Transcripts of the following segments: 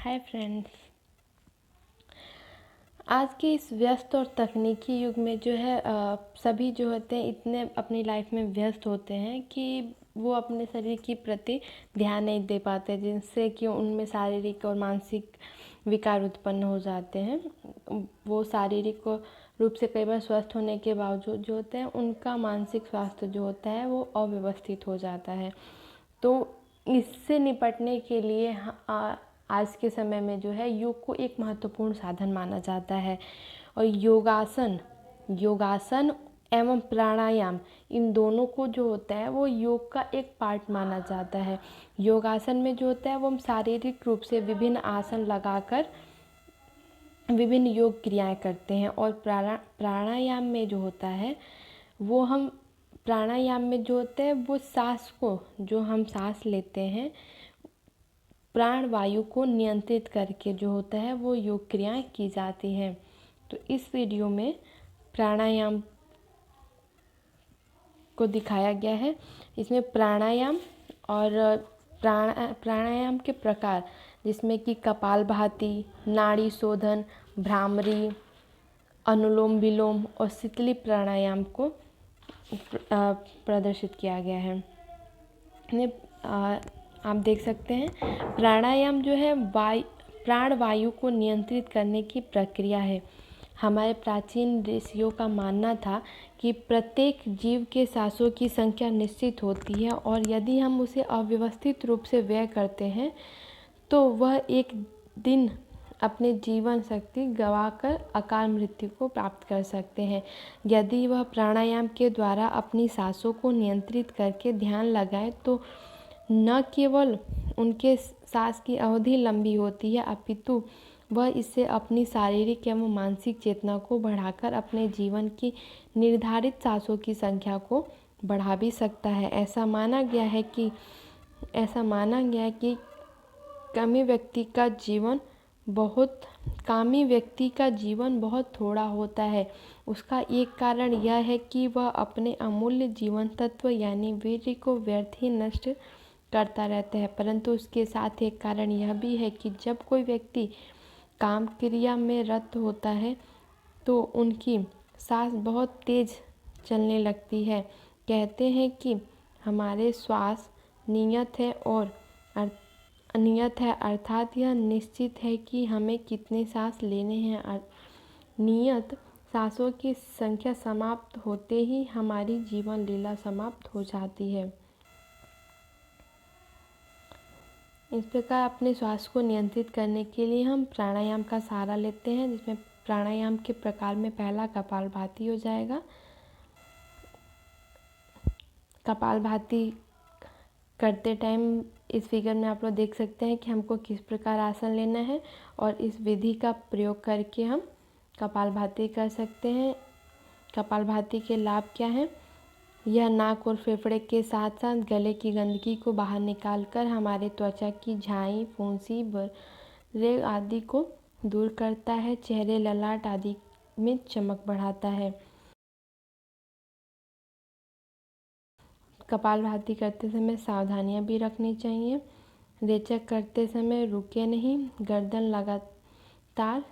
Hi friends. आज के इस व्यस्त और तकनीकी युग में जो है सभी जो होते हैं इतने अपनी लाइफ में व्यस्त होते हैं कि वो अपने शरीर के प्रति ध्यान नहीं दे पाते, जिनसे कि उनमें शारीरिक और मानसिक विकार उत्पन्न हो जाते हैं। वो शारीरिक रूप से कई बार स्वस्थ होने के बावजूद जो होते हैं उनका मानसिक स्वास्थ्य जो होता है वो अव्यवस्थित हो जाता है। तो इससे निपटने के लिए आज के समय में जो है योग को एक महत्वपूर्ण साधन माना जाता है। और योगासन एवं प्राणायाम, इन दोनों को जो होता है वो योग का एक पार्ट माना जाता है। योगासन में जो होता है वो हम शारीरिक रूप से विभिन्न आसन लगाकर विभिन्न योग क्रियाएं करते हैं। और प्राणायाम में जो होता है वो हम प्राणायाम में जो होता है वो सांस को, जो हम सांस लेते हैं, प्राण वायु को नियंत्रित करके जो होता है वो योग क्रियाएं की जाती हैं। तो इस वीडियो में प्राणायाम को दिखाया गया है। इसमें प्राणायाम और प्राणायाम के प्रकार, जिसमें कि कपालभाति, नाड़ी शोधन, भ्रामरी, अनुलोम विलोम और शीतली प्राणायाम को प्रदर्शित किया गया है। आप देख सकते हैं प्राणायाम जो है प्राण वायु को नियंत्रित करने की प्रक्रिया है। हमारे प्राचीन ऋषियों का मानना था कि प्रत्येक जीव के सांसों की संख्या निश्चित होती है और यदि हम उसे अव्यवस्थित रूप से व्यय करते हैं तो वह एक दिन अपने जीवन शक्ति गंवाकर अकाल मृत्यु को प्राप्त कर सकते हैं। यदि वह प्राणायाम के द्वारा अपनी सांसों को नियंत्रित करके ध्यान लगाए तो न केवल उनके सांस की अवधि लंबी होती है, अपितु वह इससे अपनी शारीरिक एवं मानसिक चेतना को बढ़ाकर अपने जीवन की निर्धारित सांसों की संख्या को बढ़ा भी सकता है। ऐसा माना गया है कि कामी व्यक्ति का जीवन बहुत थोड़ा होता है। उसका एक कारण यह है कि वह अपने अमूल्य जीवन तत्व यानी वीर्य को व्यर्थ ही नष्ट करता रहता है। परंतु उसके साथ एक कारण यह भी है कि जब कोई व्यक्ति काम क्रिया में रत होता है तो उनकी सांस बहुत तेज चलने लगती है। कहते हैं कि हमारे श्वास नियत है अर्थात यह निश्चित है कि हमें कितने सांस लेने हैं। नियत सांसों की संख्या समाप्त होते ही हमारी जीवन लीला समाप्त हो जाती है। इस प्रकार अपने श्वास को नियंत्रित करने के लिए हम प्राणायाम का सहारा लेते हैं, जिसमें प्राणायाम के प्रकार में पहला कपालभाति हो जाएगा। कपालभाति करते टाइम इस फिगर में आप लोग देख सकते हैं कि हमको किस प्रकार आसन लेना है और इस विधि का प्रयोग करके हम कपालभाति कर सकते हैं। कपालभाति के लाभ क्या हैं? यह नाक और फेफड़े के साथ साथ गले की गंदगी को बाहर निकालकर हमारे त्वचा की झाई, फुंसी, बर्रे आदि को दूर करता है। चेहरे, ललाट आदि में चमक बढ़ाता है। कपालभाति करते समय सावधानियां भी रखनी चाहिए। रेचक करते समय रुके नहीं, गर्दन लगातार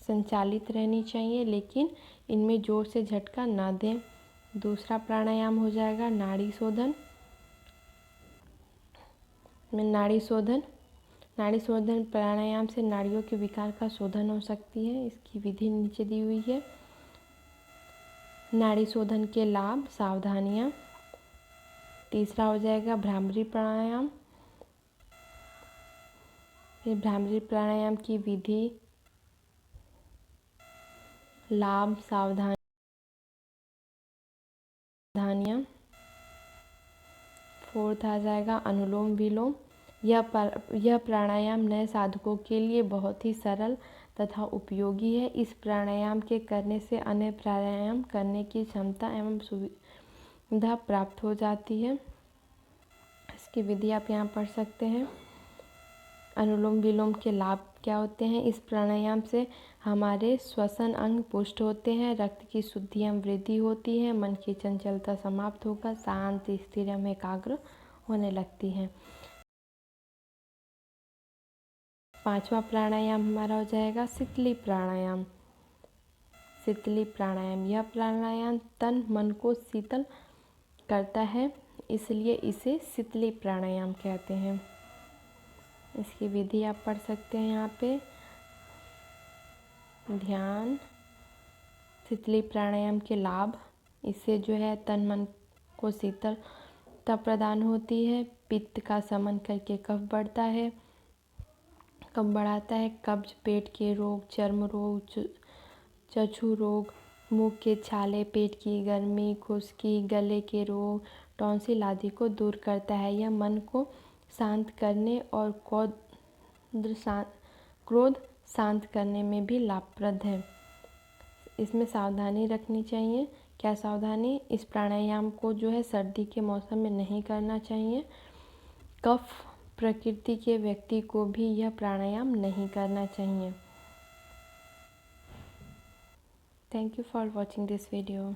संचालित रहनी चाहिए, लेकिन इनमें जोर से झटका ना दें। दूसरा प्राणायाम हो जाएगा नाड़ी शोधन। नाड़ी शोधन प्राणायाम से नाड़ियों के विकार का शोधन हो सकती है। इसकी विधि नीचे दी हुई है। नाड़ी शोधन के लाभ, सावधानियां। तीसरा हो जाएगा भ्रामरी प्राणायाम। फिर भ्रामरी प्राणायाम की विधि, लाभ, सावधानियां। फोर्थ आ जाएगा अनुलोम विलोम। यह प्राणायाम नए साधकों के लिए बहुत ही सरल तथा उपयोगी है। इस प्राणायाम के करने से अन्य प्राणायाम करने की क्षमता एवं सुविधा प्राप्त हो जाती है। इसकी विधि आप यहाँ पढ़ सकते हैं। अनुलोम विलोम के लाभ क्या होते हैं? इस प्राणायाम से हमारे श्वसन अंग पुष्ट होते हैं, रक्त की शुद्धि एवं वृद्धि होती है, मन की चंचलता समाप्त होकर शांत, स्थिर एवं एकाग्र होने लगती है। 5वां प्राणायाम हमारा हो जाएगा शीतली प्राणायाम। शीतली प्राणायाम, यह प्राणायाम तन मन को शीतल करता है, इसलिए इसे शीतली प्राणायाम कहते हैं। इसकी विधि आप पढ़ सकते हैं यहाँ पे। ध्यान, शीतली प्राणायाम के लाभ, इससे जो है तन मन को शीतलता प्रदान होती है। पित्त का शमन करके कफ बढ़ता है, कफ बढ़ाता है। कब्ज, पेट के रोग, चर्म रोग, चक्षु रोग, मुंह के छाले, पेट की गर्मी, खुश्की, गले के रोग, टॉन्सिल आदि को दूर करता है। यह मन को शांत करने और क्रोध शांत करने में भी लाभप्रद है। इसमें सावधानी रखनी चाहिए। क्या सावधानी? इस प्राणायाम को जो है सर्दी के मौसम में नहीं करना चाहिए। कफ प्रकृति के व्यक्ति को भी यह प्राणायाम नहीं करना चाहिए। Thank you for watching this video.